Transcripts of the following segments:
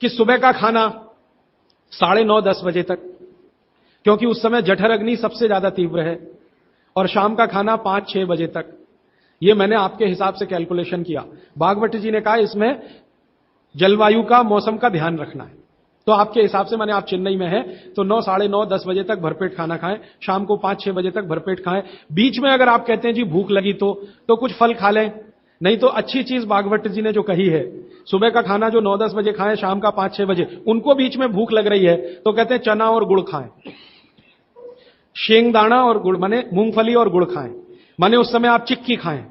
कि सुबह का खाना 9:30-10 बजे तक, क्योंकि उस समय जठर अग्नि सबसे ज्यादा तीव्र है, और शाम का खाना 5-6 बजे तक। ये मैंने आपके हिसाब से कैलकुलेशन किया। भागवत जी ने कहा इसमें जलवायु का, मौसम का ध्यान रखना है। तो आपके हिसाब से, माने आप चेन्नई में हैं तो 9, 9:30, 10 बजे तक भरपेट खाना खाएं, शाम को 5-6 बजे तक भरपेट खाएं। बीच में अगर आप कहते हैं जी भूख लगी तो कुछ फल खा लें, नहीं तो अच्छी चीज भागवत जी ने जो कही है, सुबह का खाना जो 9-10 बजे खाएं, शाम का 5-6 बजे, उनको बीच में भूख लग रही है तो कहते हैं चना और गुड़ खाएं, शेंगदाना और गुड़, माने मूंगफली और गुड़ खाएं। माने उस समय आप चिक्की खाएं,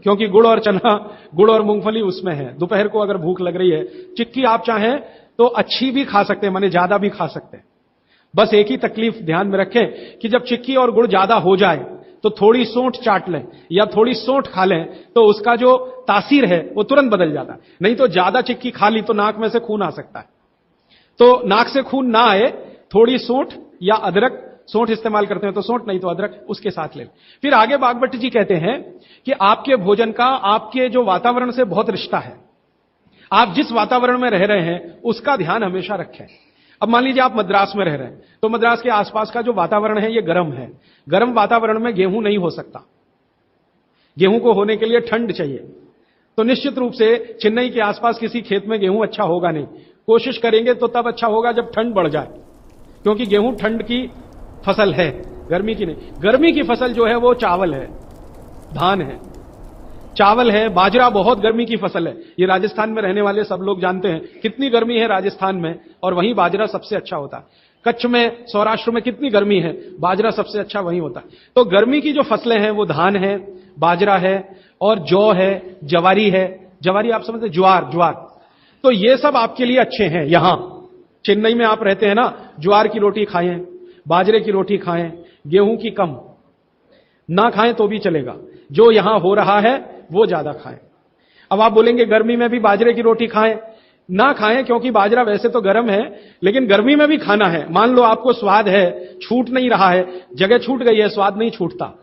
क्योंकि गुड़ और चना, गुड़ और मूंगफली उसमें है। दोपहर को अगर भूख लग रही है, चिक्की आप चाहें तो अच्छी भी खा सकते हैं, माने ज्यादा भी खा सकते हैं। बस एक ही तकलीफ ध्यान में रखें कि जब चिक्की और गुड़ ज्यादा हो जाए तो थोड़ी सोंठ चाट लें या थोड़ी सोंठ खा लें, तो उसका जो तासीर है वो तुरंत बदल जाता है। नहीं तो ज्यादा चिक्की खा ली तो नाक में से खून आ सकता है। तो नाक से खून ना आए, थोड़ी सोंठ या अदरक, सोंठ इस्तेमाल करते हैं तो सोंठ, नहीं तो अदरक, उसके साथ ले। फिर आगे भागवत जी कहते हैं कि आपके भोजन का आपके जो वातावरण से बहुत रिश्ता है। आप जिस वातावरण में रह रहे हैं उसका ध्यान हमेशा रखें। अब मान लीजिए आप मद्रास में रह रहे हैं, तो मद्रास के आसपास का जो वातावरण है ये गर्म है। गर्म वातावरण में गेहूं नहीं हो सकता, गेहूं को होने के लिए ठंड चाहिए। तो निश्चित रूप से चेन्नई के आसपास किसी खेत में गेहूं अच्छा होगा नहीं। कोशिश करेंगे तो तब अच्छा होगा जब ठंड बढ़ जाए, क्योंकि गेहूं ठंड की फसल है, गर्मी की नहीं। गर्मी की फसल जो है वो चावल है, धान है, चावल है, बाजरा बहुत गर्मी की फसल है। ये राजस्थान में रहने वाले सब लोग जानते हैं कितनी गर्मी है राजस्थान में, और वहीं बाजरा सबसे अच्छा होता है। कच्छ में, सौराष्ट्र में कितनी गर्मी है, बाजरा सबसे अच्छा वहीं होता है। तो गर्मी की जो फसलें हैं वो धान है, बाजरा है, और जौ है, जवारी है। जवारी आप समझते, ज्वार। तो ये सब आपके लिए अच्छे हैं। यहां चेन्नई में आप रहते हैं ना, ज्वार की रोटी खाएं, बाजरे की रोटी खाएं, गेहूं की कम ना खाएं तो भी चलेगा। जो यहां हो रहा है वो ज्यादा खाएं। अब आप बोलेंगे गर्मी में भी बाजरे की रोटी खाएं, ना खाएं, क्योंकि बाजरा वैसे तो गर्म है, लेकिन गर्मी में भी खाना है। मान लो आपको स्वाद है, छूट नहीं रहा है, जगह छूट गई है, स्वाद नहीं छूटता,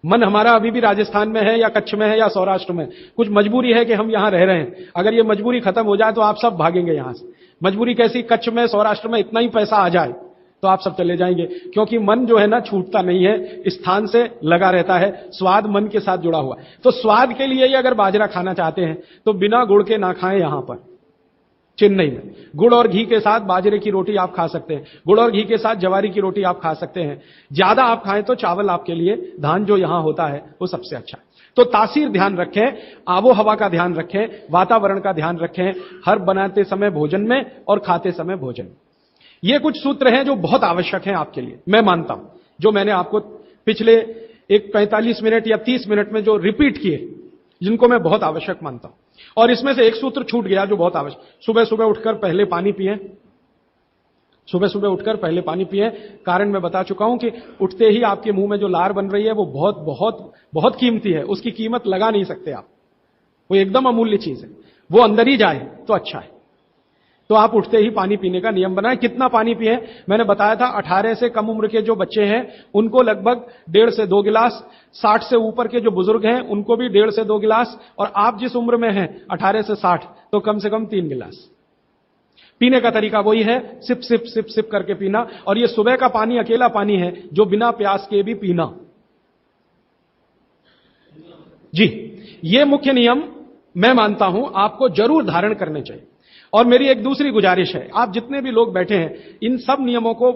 मन हमारा अभी भी राजस्थान में है या कच्छ में है या सौराष्ट्र में, कुछ मजबूरी है कि हम यहां रह रहे हैं। अगर ये मजबूरी खत्म हो जाए तो आप सब भागेंगे यहां से। मजबूरी कैसी, कच्छ में, सौराष्ट्र में इतना ही पैसा आ जाए तो आप सब चले जाएंगे, क्योंकि मन जो है ना छूटता नहीं है, स्थान से लगा रहता है, स्वाद मन के साथ जुड़ा हुआ। तो स्वाद के लिए ही अगर बाजरा खाना चाहते हैं तो बिना गुड़ के ना खाएं। यहां पर चेन्नई में गुड़ और घी के साथ बाजरे की रोटी आप खा सकते हैं, गुड़ और घी के साथ जवारी की रोटी आप खा सकते हैं। ज्यादा आप खाएं तो चावल आपके लिए, धान जो यहां होता है वो सबसे अच्छा है। तो तासीर ध्यान रखें, आबो हवा का ध्यान रखें, वातावरण का ध्यान रखें, हर बनाते समय भोजन में और खाते समय भोजन। ये कुछ सूत्र हैं जो बहुत आवश्यक हैं आपके लिए, मैं मानता हूं, जो मैंने आपको पिछले एक 45 मिनट या 30 मिनट में जो रिपीट किए, जिनको मैं बहुत आवश्यक मानता हूं। और इसमें से एक सूत्र छूट गया जो बहुत आवश्यक, सुबह सुबह उठकर पहले पानी पिएं। सुबह सुबह उठकर पहले पानी पिएं। कारण मैं बता चुका हूं कि उठते ही आपके मुंह में जो लार बन रही है वो बहुत बहुत बहुत कीमती है, उसकी कीमत लगा नहीं सकते आप, वो एकदम अमूल्य चीज है, वो अंदर ही जाए तो अच्छा है। तो आप उठते ही पानी पीने का नियम बनाएं। कितना पानी पिए, मैंने बताया था 18 से कम उम्र के जो बच्चे हैं उनको लगभग 1.5 से 2 गिलास, 60 से ऊपर के जो बुजुर्ग हैं उनको भी 1.5 से 2 गिलास, और आप जिस उम्र में हैं 18 से 60 तो कम से कम 3 गिलास। पीने का तरीका वही है, सिप सिप सिप सिप करके पीना। और ये सुबह का पानी अकेला पानी है जो बिना प्यास के भी पीना। जी, ये मुख्य नियम मैं मानता हूं आपको जरूर धारण करने चाहिए। और मेरी एक दूसरी गुजारिश है, आप जितने भी लोग बैठे हैं इन सब नियमों को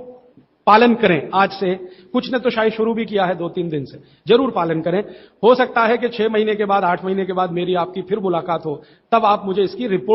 पालन करें। आज से कुछ ने तो शायद शुरू भी किया है 2-3 दिन से, जरूर पालन करें। हो सकता है कि 6 महीने के बाद, 8 महीने के बाद मेरी आपकी फिर मुलाकात हो, तब आप मुझे इसकी रिपोर्ट